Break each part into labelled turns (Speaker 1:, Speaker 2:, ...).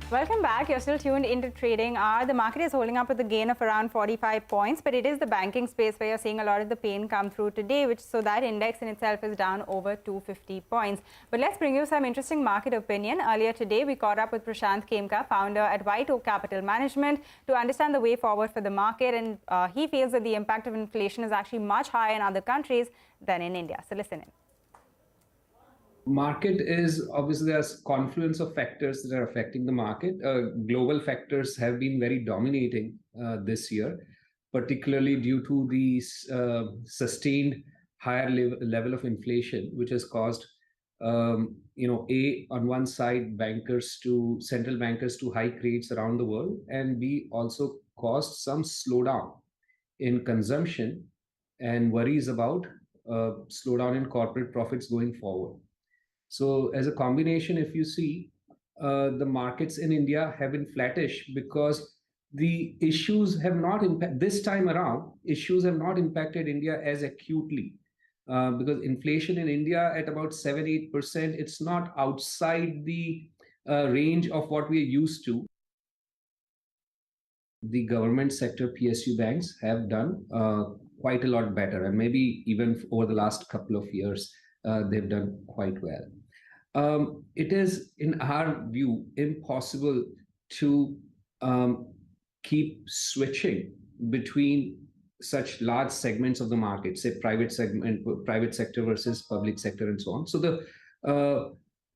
Speaker 1: Welcome back. You're still tuned into Trading Hour. The market is holding up with a gain of around 45 points, but it is the banking space where you're seeing a lot of the pain come through today, so that index in itself is down over 250 points. But let's bring you some interesting market opinion. Earlier today, we caught up with Prashant Khemka, founder at White Oak Capital Management, to understand the way forward for the market. And he feels that the impact of inflation is actually much higher in other countries than in India. So listen in.
Speaker 2: Market is obviously a confluence of factors that are affecting the market. Global factors have been very dominating this year, particularly due to the sustained higher level of inflation, which has caused, on one side, central bankers to hike rates around the world, and B, also caused some slowdown in consumption and worries about slowdown in corporate profits going forward. So as a combination, if you see, the markets in India have been flattish because the issues have not this time around, issues have not impacted India as acutely. Because inflation in India at about 7-8%, it's not outside the range of what we are used to. The government sector PSU banks have done quite a lot better, and maybe even over the last couple of years, they've done quite well. It is, in our view, impossible to keep switching between such large segments of the market, say private sector versus public sector and so on. So the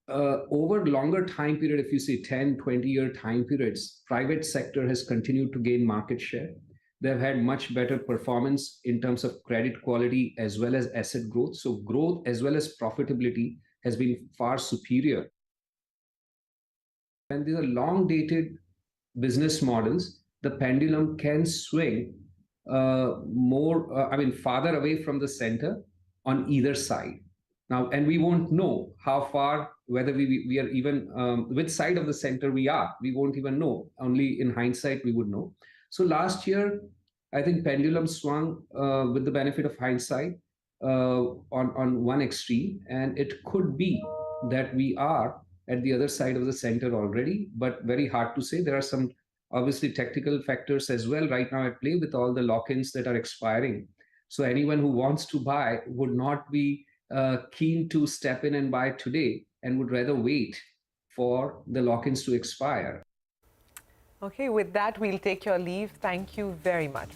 Speaker 2: over longer time period, if you see 10, 20-year time periods, private sector has continued to gain market share. They've had much better performance in terms of credit quality as well as asset growth. So growth as well as profitability has been far superior. And these are long-dated business models. The pendulum can swing farther away from the center on either side. Now, and we won't know how far, whether we are even, which side of the center we are. We won't even know. Only in hindsight we would know. So last year, I think pendulum swung with the benefit of hindsight on one extreme, and it could be that we are at the other side of the center already, but very hard to say. There are some obviously technical factors as well right now at play with all the lock-ins that are expiring. So anyone who wants to buy would not be keen to step in and buy today and would rather wait for the lock-ins to expire.
Speaker 3: Okay, with that, we'll take your leave. Thank you very much.